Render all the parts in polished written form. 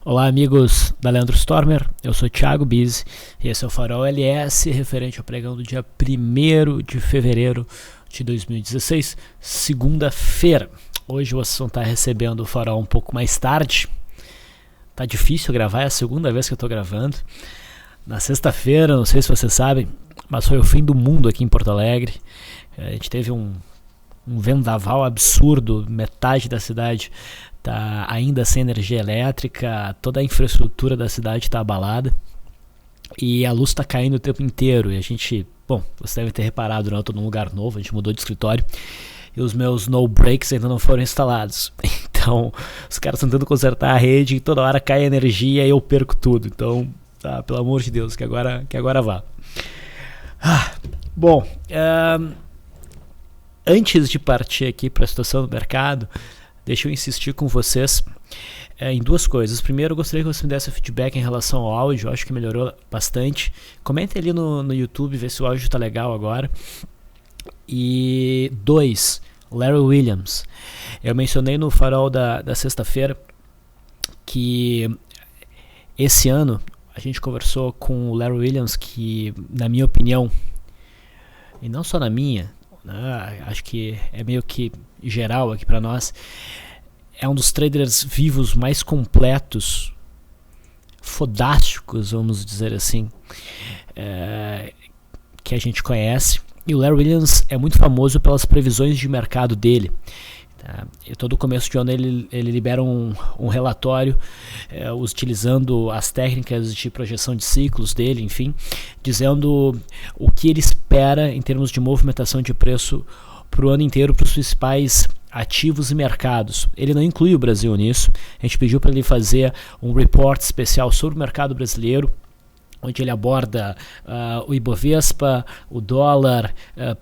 Olá amigos da Leandro Stormer, eu sou Thiago Bizzi e esse é o Farol LS referente ao pregão do dia 1º de fevereiro de 2016, segunda-feira. Hoje vocês vão estar recebendo o Farol um pouco mais tarde, tá difícil gravar, é a segunda vez que eu tô gravando. Na sexta-feira, não sei se vocês sabem, mas foi o fim do mundo aqui em Porto Alegre. A gente teve um vendaval absurdo, metade da cidade está ainda sem energia elétrica, toda a infraestrutura da cidade está abalada e a luz está caindo o tempo inteiro. E a gente, você deve ter reparado, né? Eu estou num lugar novo, a gente mudou de escritório e os meus no breaks ainda não foram instalados. Então os caras estão tentando consertar a rede e toda hora cai a energia e eu perco tudo. Então, tá, pelo amor de Deus, que agora vá. Antes de partir aqui para a situação do mercado, deixa eu insistir com vocês em duas coisas. Primeiro, eu gostaria que você me desse feedback em relação ao áudio. Eu acho que melhorou bastante. Comentem ali no YouTube, ver se o áudio está legal agora. E 2, Larry Williams. Eu mencionei no farol da sexta-feira que esse ano a gente conversou com o Larry Williams, que na minha opinião, e não só na minha, acho que é meio que geral aqui para nós, é um dos traders vivos mais completos, fodásticos, vamos dizer assim, que a gente conhece. E o Larry Williams é muito famoso pelas previsões de mercado dele. E todo começo de ano ele libera um relatório utilizando as técnicas de projeção de ciclos dele, enfim, dizendo o que ele espera em termos de movimentação de preço para o ano inteiro para os principais ativos e mercados. Ele não inclui o Brasil nisso. A gente pediu para ele fazer um report especial sobre o mercado brasileiro, onde ele aborda o Ibovespa, o dólar,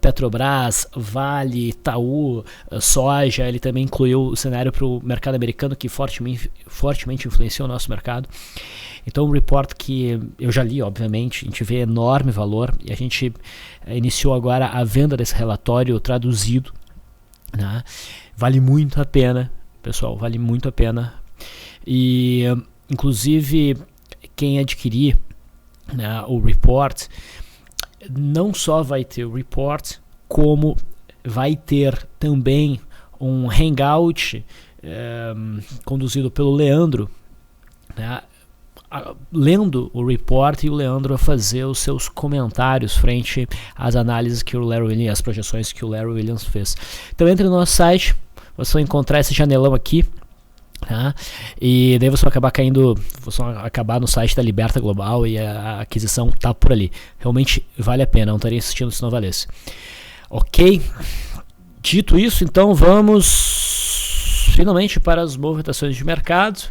Petrobras, Vale, Itaú, soja. Ele também incluiu o cenário para o mercado americano, que fortemente influenciou o nosso mercado. Então, um report que eu já li, obviamente, a gente vê enorme valor e a gente iniciou agora a venda desse relatório traduzido, né? Vale muito a pena, pessoal, vale muito a pena. E, inclusive, quem adquirir o report, não só vai ter o report, como vai ter também um hangout conduzido pelo Leandro, né, lendo o report, e o Leandro a fazer os seus comentários frente às análises que o Larry Williams, as projeções que o Larry Williams fez. Então entre no nosso site, você vai encontrar esse janelão aqui, e daí você vai acabar no site da Liberta Global e a aquisição tá por ali. Realmente vale a pena, não estaria insistindo se não valesse. Ok? Dito isso, então vamos finalmente para as movimentações de mercado.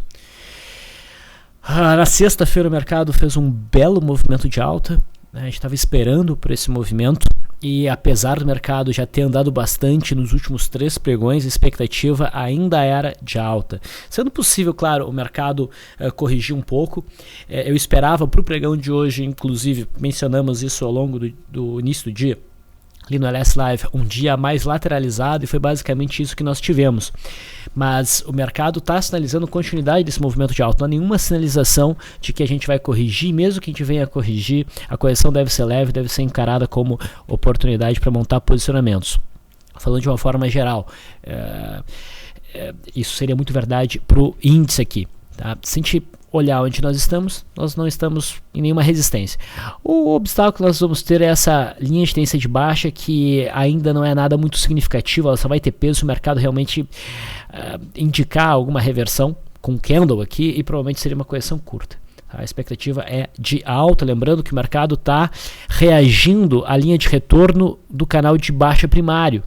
Na sexta-feira o mercado fez um belo movimento de alta, né? A gente estava esperando por esse movimento e, apesar do mercado já ter andado bastante nos últimos 3 pregões, a expectativa ainda era de alta. Sendo possível, claro, o mercado corrigir um pouco. Eu esperava para o pregão de hoje, inclusive mencionamos isso ao longo do início do dia, ali no LS Live, um dia mais lateralizado, e foi basicamente isso que nós tivemos. Mas o mercado está sinalizando continuidade desse movimento de alta. Não há nenhuma sinalização de que a gente vai corrigir. Mesmo que a gente venha a corrigir, a correção deve ser leve, deve ser encarada como oportunidade para montar posicionamentos. Falando de uma forma geral, isso seria muito verdade para o índice aqui, tá? Se a gente olhar onde nós não estamos em nenhuma resistência. O obstáculo que nós vamos ter é essa linha de tendência de baixa, que ainda não é nada muito significativo, ela só vai ter peso se o mercado realmente indicar alguma reversão com candle aqui, e provavelmente seria uma correção curta. A expectativa é de alta, lembrando que o mercado está reagindo à linha de retorno do canal de baixa primário.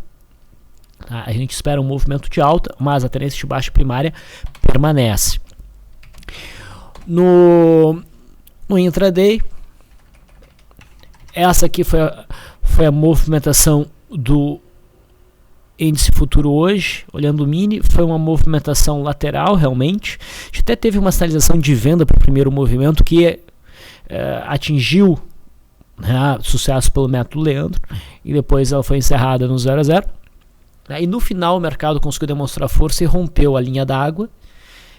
A gente espera um movimento de alta, mas a tendência de baixa primária permanece. No intraday, essa aqui foi a movimentação do índice futuro hoje. Olhando o mini, foi uma movimentação lateral realmente. A gente até teve uma sinalização de venda para o primeiro movimento, que atingiu sucesso pelo método Leandro, e depois ela foi encerrada no 0 a 0. E no final o mercado conseguiu demonstrar força e rompeu a linha d'água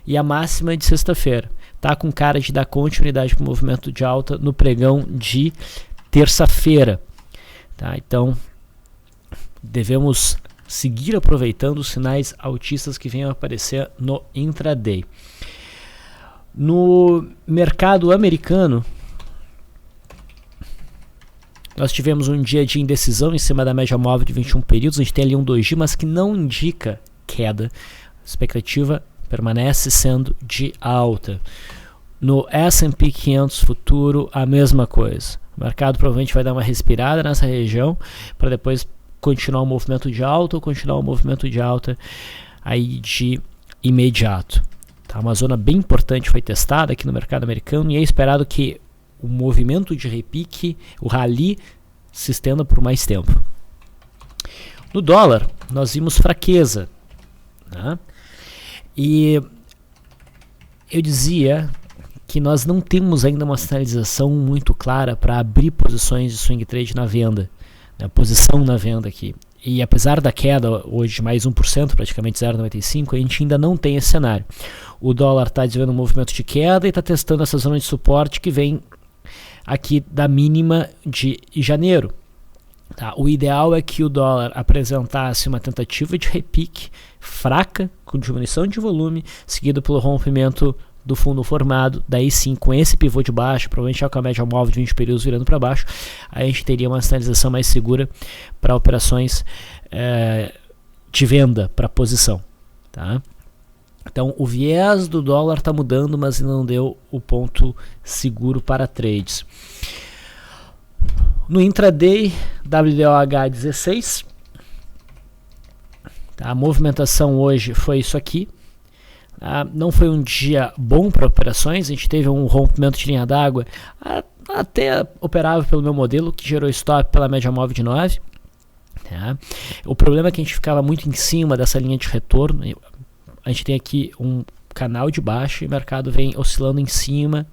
e a máxima de sexta-feira. está com cara de dar continuidade para o movimento de alta no pregão de terça-feira. Tá? Então, devemos seguir aproveitando os sinais altistas que venham a aparecer no intraday. No mercado americano, nós tivemos um dia de indecisão em cima da média móvel de 21 períodos. A gente tem ali um doji, mas que não indica queda. A expectativa permanece sendo de alta. No S&P 500 futuro, a mesma coisa. O mercado provavelmente vai dar uma respirada nessa região para depois continuar o movimento de alta ou continuar o movimento de alta aí de imediato. Tá? Uma zona bem importante foi testada aqui no mercado americano e é esperado que o movimento de repique, o rally, se estenda por mais tempo. No dólar, nós vimos fraqueza. Né? E eu dizia que nós não temos ainda uma sinalização muito clara para abrir posições de swing trade na venda, né? Posição na venda aqui. E apesar da queda hoje de mais 1%, praticamente 0,95%, a gente ainda não tem esse cenário. O dólar está desenvolvendo um movimento de queda e está testando essa zona de suporte que vem aqui da mínima de janeiro. Tá? O ideal é que o dólar apresentasse uma tentativa de repique fraca, com diminuição de volume, seguido pelo rompimento do fundo formado. Daí sim, com esse pivô de baixo, provavelmente já com a média móvel de 20 períodos virando para baixo, a gente teria uma sinalização mais segura para operações de venda para posição. Tá? Então o viés do dólar está mudando, mas não deu o ponto seguro para trades. No intraday, WDOH 16, tá? A movimentação hoje foi isso aqui. Não foi um dia bom para operações, a gente teve um rompimento de linha d'água até operável pelo meu modelo, que gerou stop pela média móvel de 9. Tá? O problema é que a gente ficava muito em cima dessa linha de retorno. A gente tem aqui um canal de baixa e o mercado vem oscilando em cima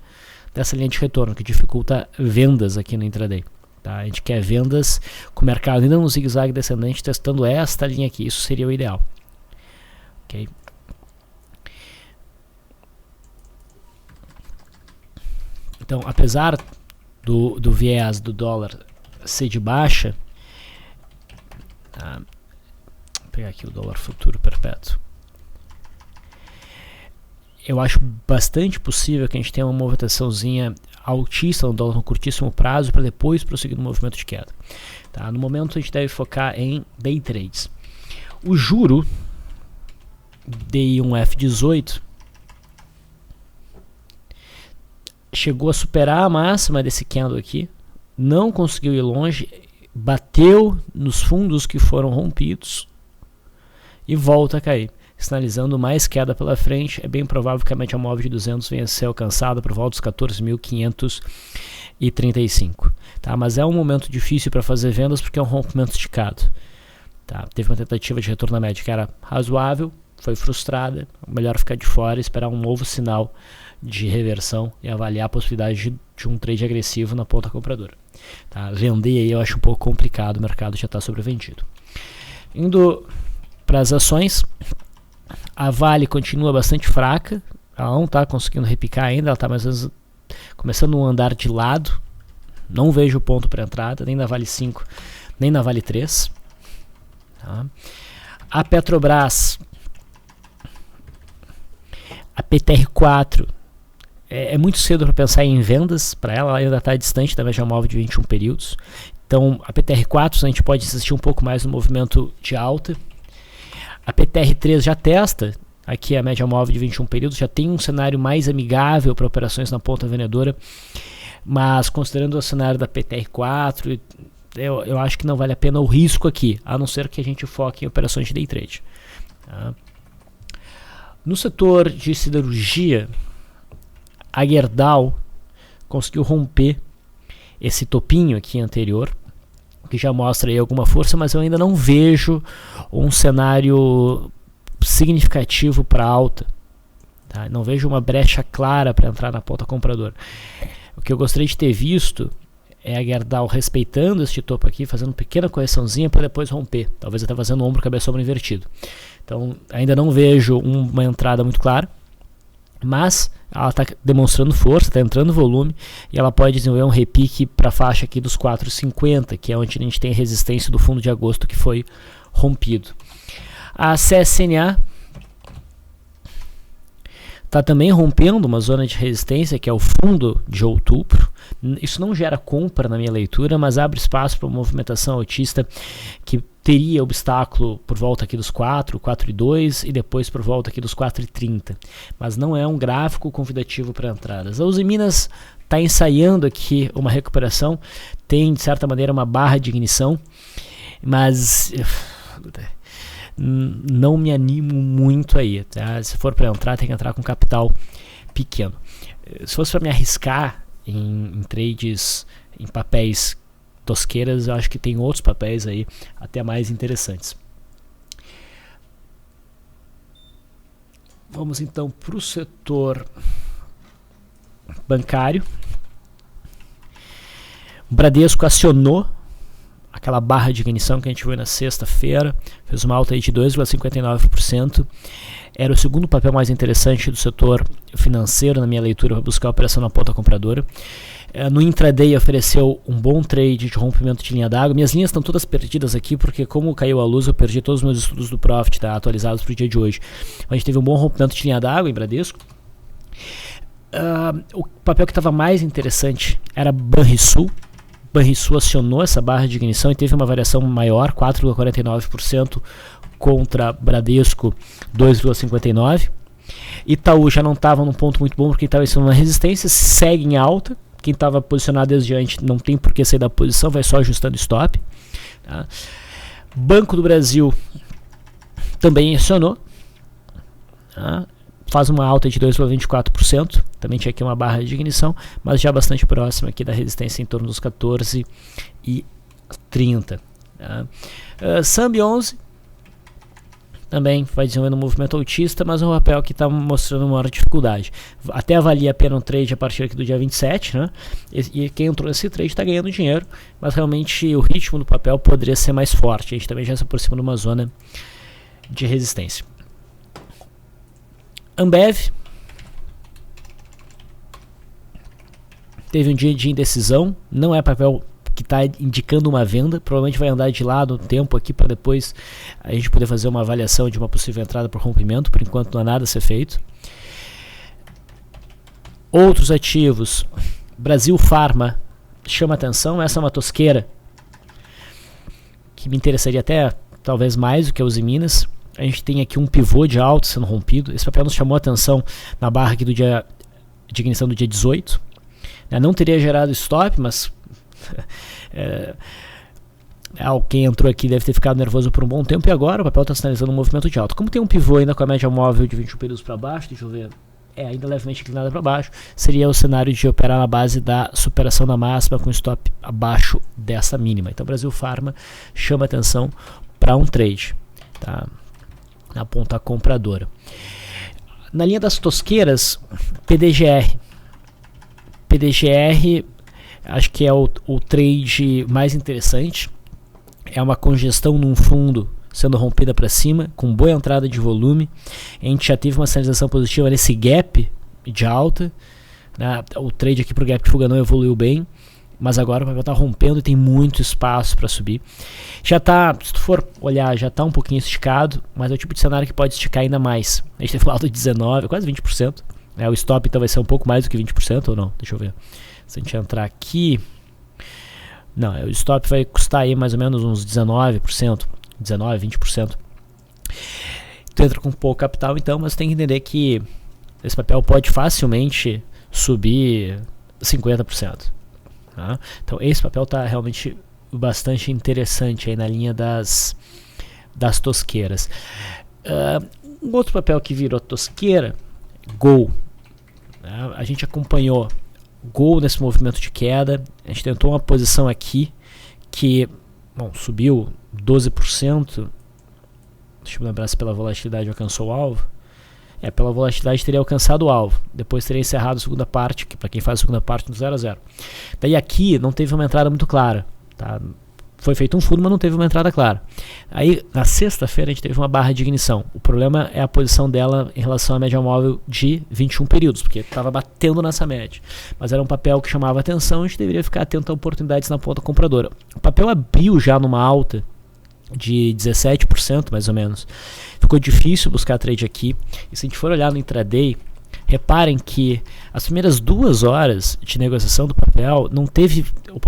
dessa linha de retorno, que dificulta vendas aqui no intraday. Tá? A gente quer vendas com o mercado ainda no zigue-zague descendente, testando esta linha aqui. Isso seria o ideal. Okay? Então, apesar do viés do dólar ser de baixa, tá? Vou pegar aqui o dólar futuro perpétuo. Eu acho bastante possível que a gente tenha uma movimentaçãozinha altista no dólar no curtíssimo prazo para depois prosseguir no movimento de queda. Tá? No momento a gente deve focar em day trades. O juro DI1F18 chegou a superar a máxima desse candle aqui, não conseguiu ir longe, bateu nos fundos que foram rompidos e volta a cair, sinalizando mais queda pela frente. É bem provável que a média móvel de 200 venha a ser alcançada por volta dos 14.535. Tá? Mas é um momento difícil para fazer vendas porque é um rompimento esticado. Tá? Teve uma tentativa de retorno à média que era razoável, foi frustrada. Melhor ficar de fora e esperar um novo sinal de reversão e avaliar a possibilidade de um trade agressivo na ponta compradora. Tá? Vender aí eu acho um pouco complicado, o mercado já está sobrevendido. Indo para as ações, a Vale continua bastante fraca, ela não está conseguindo repicar ainda, ela está mais ou menos começando um andar de lado, não vejo ponto para entrada, nem na Vale 5, nem na Vale 3. Tá? A Petrobras, a PTR4, é muito cedo para pensar em vendas para ela ainda está distante da média móvel de 21 períodos. Então a PTR4 a gente pode assistir um pouco mais no movimento de alta. A PTR3 já testa aqui a média móvel de 21 períodos, já tem um cenário mais amigável para operações na ponta vendedora, mas considerando o cenário da PTR4, eu acho que não vale a pena o risco aqui, a não ser que a gente foque em operações de day trade. Tá? No setor de siderurgia, a Gerdau conseguiu romper esse topinho aqui anterior, que já mostra aí alguma força, mas eu ainda não vejo um cenário significativo para alta. Tá? Não vejo uma brecha clara para entrar na ponta compradora. O que eu gostaria de ter visto é a Gerdau respeitando este topo aqui, fazendo uma pequena correçãozinha para depois romper, talvez até fazendo ombro, cabeça, ombro invertido. Então ainda não vejo uma entrada muito clara. mas ela está demonstrando força, está entrando volume e ela pode desenvolver um repique para a faixa aqui dos 4,50, que é onde a gente tem a resistência do fundo de agosto que foi rompido. A CSNA está também rompendo uma zona de resistência, que é o fundo de outubro. Isso não gera compra na minha leitura, mas abre espaço para uma movimentação altista que teria obstáculo por volta aqui dos 4,2 e depois por volta aqui dos 4,30. Mas não é um gráfico convidativo para entradas. A Uzi Minas está ensaiando aqui uma recuperação, tem de certa maneira uma barra de ignição, mas não me animo muito aí, tá? Se for para entrar, tem que entrar com capital pequeno. Se fosse para me arriscar em trades, em papéis tosqueiras, eu acho que tem outros papéis aí até mais interessantes. Vamos então para o setor bancário. O Bradesco acionou aquela barra de ignição que a gente viu na sexta-feira, fez uma alta aí de 2,59%. Era o segundo papel mais interessante do setor financeiro na minha leitura para buscar a operação na ponta compradora. No intraday ofereceu um bom trade de rompimento de linha d'água. Minhas linhas estão todas perdidas aqui, porque como caiu a luz, eu perdi todos os meus estudos do Profit, tá, atualizados para o dia de hoje. A gente teve um bom rompimento de linha d'água em Bradesco. O papel que estava mais interessante era Banrisul. Banrisul acionou essa barra de ignição e teve uma variação maior, 4,49% contra Bradesco, 2,59%. Itaú já não estava num ponto muito bom porque estava em uma resistência, segue em alta. Quem estava posicionado desde antes não tem por que sair da posição, vai só ajustando stop. Tá? Banco do Brasil também acionou. Tá? Faz uma alta de 2,24%, também tinha aqui uma barra de ignição, mas já bastante próxima aqui da resistência em torno dos 14,30. Tá? Sambi 11 também vai desenvolvendo um movimento altista, mas um papel que está mostrando maior dificuldade. Até avalia a pena um trade a partir aqui do dia 27, né? E quem entrou nesse trade está ganhando dinheiro, mas realmente o ritmo do papel poderia ser mais forte. A gente também já se aproxima de uma zona de resistência. Ambev teve um dia de indecisão, não é papel que está indicando uma venda, provavelmente vai andar de lado um tempo aqui para depois a gente poder fazer uma avaliação de uma possível entrada por rompimento. Por enquanto não há nada a ser feito. Outros ativos, Brasil Pharma chama atenção, essa é uma tosqueira que me interessaria até talvez mais do que a Uzi Minas. A gente tem aqui um pivô de alta sendo rompido. Esse papel nos chamou a atenção na barra aqui do dia de ignição do dia 18. Não teria gerado stop, mas quem entrou aqui deve ter ficado nervoso por um bom tempo e agora o papel está sinalizando um movimento de alta. Como tem um pivô ainda com a média móvel de 21 períodos para baixo, deixa eu ver, ainda levemente inclinada para baixo, seria o cenário de operar na base da superação da máxima com stop abaixo dessa mínima. Então Brasil Pharma chama atenção para um trade, tá? Na ponta compradora. Na linha das tosqueiras, PDGR acho que é o trade mais interessante. É uma congestão num fundo sendo rompida para cima, com boa entrada de volume. A gente já teve uma sinalização positiva nesse gap de alta, né? O trade aqui para o gap de fuga não evoluiu bem, mas agora o papel está rompendo e tem muito espaço para subir. Já está, se tu for olhar, já está um pouquinho esticado, mas é o tipo de cenário que pode esticar ainda mais. A gente teve uma alta de 19%, quase 20%. O stop então vai ser um pouco mais do que 20% ou não? Deixa eu ver. Se a gente entrar aqui, não, o stop vai custar aí mais ou menos uns 19%, 20%. Tu entra com pouco capital então, mas tem que entender que esse papel pode facilmente subir 50%. Tá? Então esse papel está realmente bastante interessante aí na linha das tosqueiras. Um outro papel que virou tosqueira, Gol. A gente acompanhou Gol nesse movimento de queda. A gente tentou uma posição aqui que subiu 12%. Deixa eu lembrar se pela volatilidade alcançou o alvo. Pela volatilidade teria alcançado o alvo. Depois teria encerrado a segunda parte, que para quem faz a segunda parte no 0 a 0. Daí aqui não teve uma entrada muito clara, tá? foi feito um fundo, mas não teve uma entrada clara. Aí, na sexta-feira, a gente teve uma barra de ignição. O problema é a posição dela em relação à média móvel de 21 períodos, porque estava batendo nessa média. Mas era um papel que chamava atenção, a gente deveria ficar atento a oportunidades na ponta compradora. O papel abriu já numa alta de 17%, mais ou menos. Ficou difícil buscar trade aqui. E se a gente for olhar no intraday, reparem que as primeiras 2 horas de negociação do papel não teve,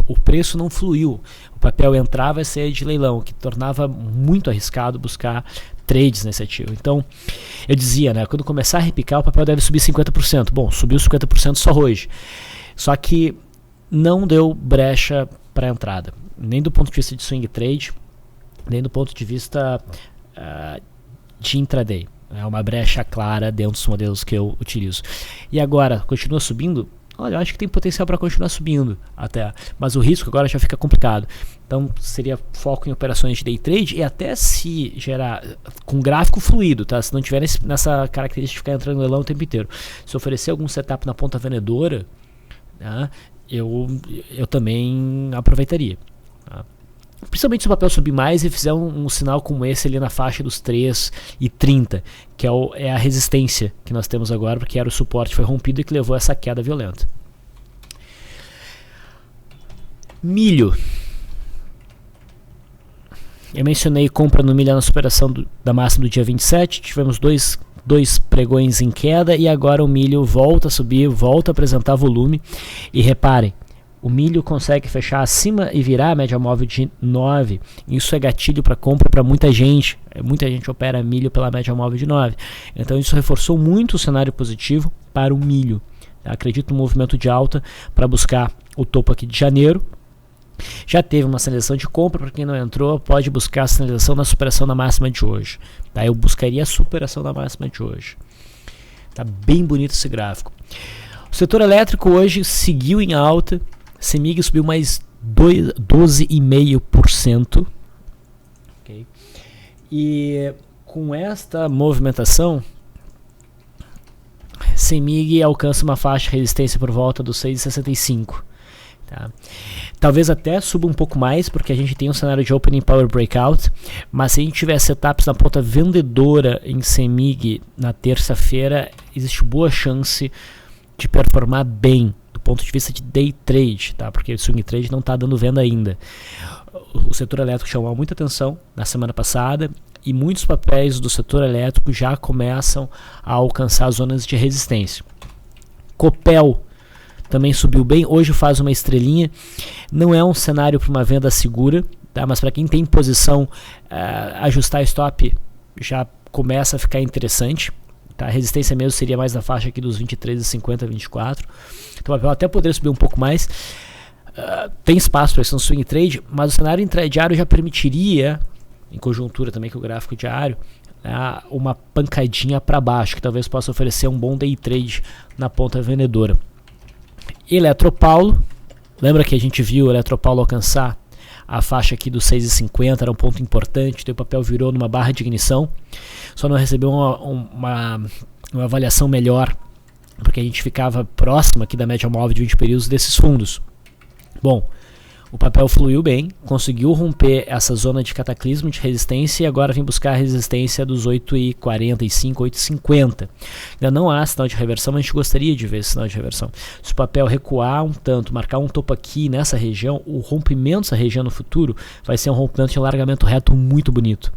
o preço não fluiu. O papel entrava e saía de leilão, o que tornava muito arriscado buscar trades nesse ativo. Então, eu dizia, né, quando começar a repicar, o papel deve subir 50%. Bom, subiu 50% só hoje. Só que não deu brecha para entrada, nem do ponto de vista de swing trade, nem do ponto de vista de intraday. É uma brecha clara dentro dos modelos que eu utilizo. E agora, continua subindo? Olha, eu acho que tem potencial para continuar subindo até, mas o risco agora já fica complicado. Então seria foco em operações de day trade e até se gerar com gráfico fluido, tá? Se não tiver nessa característica de ficar entrando no leilão o tempo inteiro. Se oferecer algum setup na ponta vendedora, né, eu também aproveitaria. Tá? Principalmente se o papel subir mais e fizer um sinal como esse ali na faixa dos 3,30, que é a resistência que nós temos agora, porque era o suporte, foi rompido e que levou a essa queda violenta. Milho. Eu mencionei compra no milho na superação da máxima do dia 27, tivemos dois pregões em queda e agora o milho volta a subir, volta a apresentar volume. E reparem, o milho consegue fechar acima e virar a média móvel de 9. Isso é gatilho para compra para muita gente. Muita gente opera milho pela média móvel de 9. Então isso reforçou muito o cenário positivo para o milho. Acredito no movimento de alta para buscar o topo aqui de janeiro. Já teve uma sinalização de compra, para quem não entrou, pode buscar a sinalização da superação da máxima de hoje. Tá? Eu buscaria a superação da máxima de hoje. Tá bem bonito esse gráfico. O setor elétrico hoje seguiu em alta. CEMIG subiu mais 12,5%. Okay. E com esta movimentação, CEMIG alcança uma faixa de resistência por volta dos 6,65. Tá? Talvez até suba um pouco mais, porque a gente tem um cenário de Opening Power Breakout, mas se a gente tiver setups na ponta vendedora em CEMIG na terça-feira, existe boa chance de performar bem do ponto de vista de day trade, tá? Porque o swing trade não está dando venda ainda. O setor elétrico chamou muita atenção na semana passada e muitos papéis do setor elétrico já começam a alcançar zonas de resistência. Copel também subiu bem, hoje faz uma estrelinha, não é um cenário para uma venda segura, tá? Mas para quem tem posição, ajustar stop já começa a ficar interessante. Tá? A resistência mesmo seria mais na faixa aqui dos 23,50, 24. Então o papel até poderia subir um pouco mais. Tem espaço para esse swing trade, mas o cenário intradiário já permitiria, em conjuntura também com o gráfico diário, uma pancadinha para baixo, que talvez possa oferecer um bom day trade na ponta vendedora. Eletropaulo, lembra que a gente viu o Eletropaulo alcançar a faixa aqui dos 6,50, era um ponto importante, o papel virou numa barra de ignição, só não recebeu uma avaliação melhor, porque a gente ficava próximo aqui da média móvel de 20 períodos desses fundos. Bom, o papel fluiu bem, conseguiu romper essa zona de cataclismo de resistência e agora vem buscar a resistência dos 8,45, 8,50. Ainda não há sinal de reversão, mas a gente gostaria de ver esse sinal de reversão. Se o papel recuar um tanto, marcar um topo aqui nessa região, o rompimento dessa região no futuro vai ser um rompimento de alargamento reto muito bonito.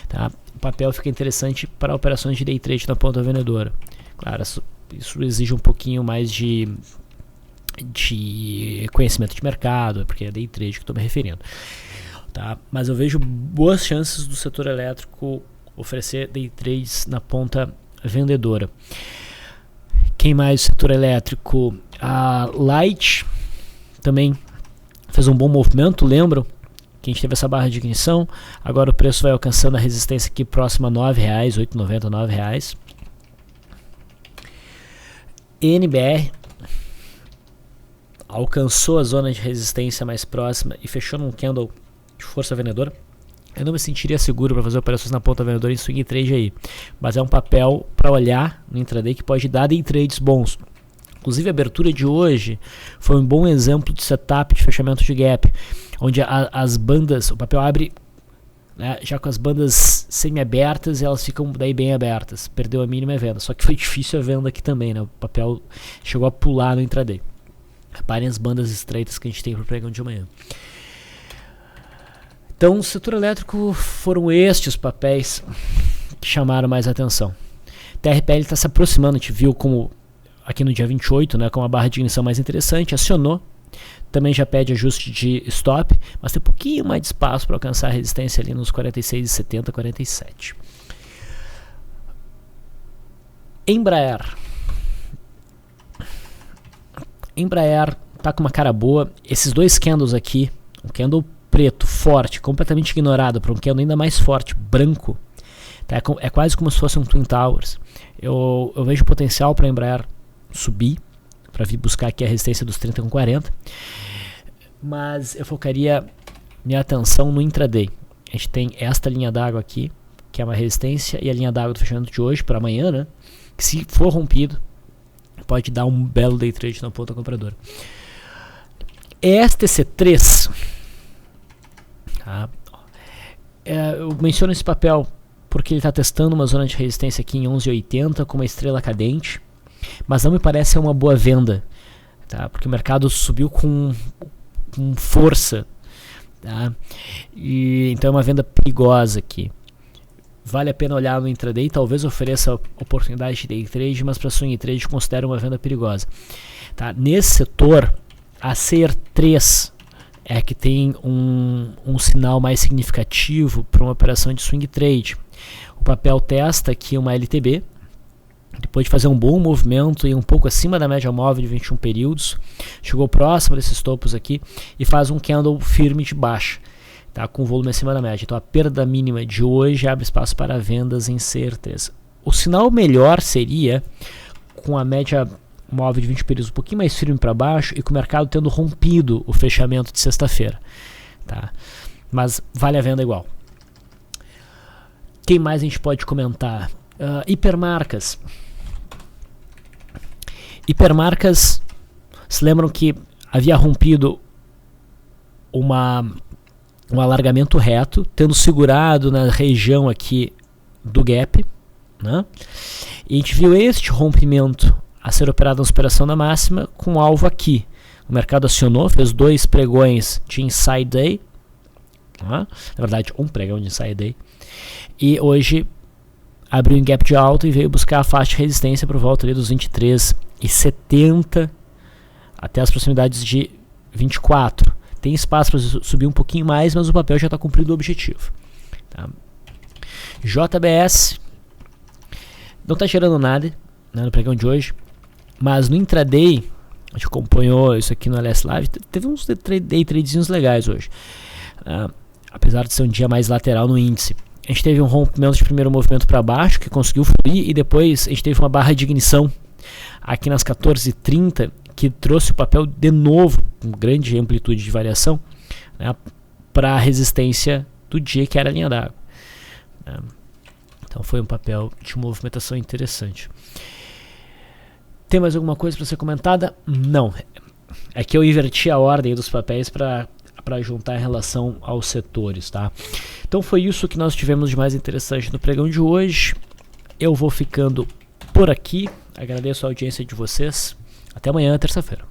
Tá? O papel fica interessante para operações de day trade na ponta vendedora. Claro, isso exige um pouquinho mais de conhecimento de mercado, porque é day trade que estou me referindo, tá? Mas eu vejo boas chances do setor elétrico oferecer day trades na ponta vendedora. Quem mais do setor elétrico? A Light também fez um bom movimento, lembram que a gente teve essa barra de ignição, agora o preço vai alcançando a resistência aqui próxima a R$9, 8,90, R$9. NBR alcançou a zona de resistência mais próxima e fechou num candle de força vendedora. Eu não me sentiria seguro para fazer operações na ponta vendedora em swing trade aí, mas é um papel para olhar no intraday que pode dar day trades bons. Inclusive a abertura de hoje foi um bom exemplo de setup de fechamento de gap. onde as bandas, o papel abre, né, já com as bandas semi-abertas, elas ficam daí bem abertas. Perdeu a mínima venda, só que foi difícil a venda aqui também, né? O papel chegou a pular no intraday. Reparem as bandas estreitas que a gente tem para o pregão de amanhã. Então, no setor elétrico, foram estes os papéis que chamaram mais atenção. TRPL está se aproximando, a gente viu como aqui no dia 28, né, com uma barra de ignição mais interessante, acionou, também já pede ajuste de stop, mas tem um pouquinho mais de espaço para alcançar a resistência ali nos 46,70, 47. Embraer tá com uma cara boa. Esses dois candles aqui, um candle preto, forte, completamente ignorado, para um candle ainda mais forte, branco, tá? É quase como se fosse um Twin Towers. Eu vejo potencial para a Embraer subir, para vir buscar aqui a resistência dos 30,40, mas eu focaria minha atenção no intraday. A gente tem esta linha d'água aqui, que é uma resistência, e a linha d'água do fechamento de hoje para amanhã, né, que se for rompido, pode dar um belo day trade na ponta compradora. STC3, tá? Eu menciono esse papel porque ele está testando uma zona de resistência aqui em 11,80 com uma estrela cadente, mas não me parece ser uma boa venda, tá? Porque o mercado subiu com força, tá? E então é uma venda perigosa aqui. Vale a pena olhar no intraday, talvez ofereça oportunidade de day trade, mas para swing trade considero uma venda perigosa, tá? Nesse setor, a CER3 é que tem um sinal mais significativo para uma operação de swing trade. O papel testa aqui uma LTB, depois de fazer um bom movimento e um pouco acima da média móvel de 21 períodos, chegou próximo desses topos aqui e faz um candle firme de baixa, tá, com volume acima da média. Então a perda mínima de hoje abre espaço para vendas em CER3. O sinal melhor seria com a média móvel de 20 períodos um pouquinho mais firme para baixo e com o mercado tendo rompido o fechamento de sexta-feira, tá? Mas vale a venda igual. Quem mais a gente pode comentar? Hipermarcas. Hipermarcas, se lembram que havia rompido um alargamento reto, tendo segurado na região aqui do gap, né? E a gente viu este rompimento a ser operado na superação da máxima com um alvo aqui. O mercado acionou, fez 2 pregões de inside day, né? Na verdade um pregão de inside day, e hoje abriu em gap de alta e veio buscar a faixa de resistência por volta ali dos 23,70 até as proximidades de 24. Tem espaço para subir um pouquinho mais, mas o papel já está cumprindo o objetivo, tá? JBS não está gerando nada, né, no pregão de hoje, mas no intraday, a gente acompanhou isso aqui no LS Live, teve uns day tradezinhos legais hoje, apesar de ser um dia mais lateral no índice. A gente teve um rompimento de primeiro movimento para baixo, que conseguiu fluir, e depois a gente teve uma barra de ignição aqui nas 14h30, que trouxe o papel de novo, com grande amplitude de variação, né, para a resistência do dia, que era a linha d'água. Então foi um papel de movimentação interessante. Tem mais alguma coisa para ser comentada? Não. É que eu inverti a ordem dos papéis para juntar em relação aos setores, tá? Então foi isso que nós tivemos de mais interessante no pregão de hoje. Eu vou ficando por aqui. Agradeço a audiência de vocês. Até amanhã, terça-feira.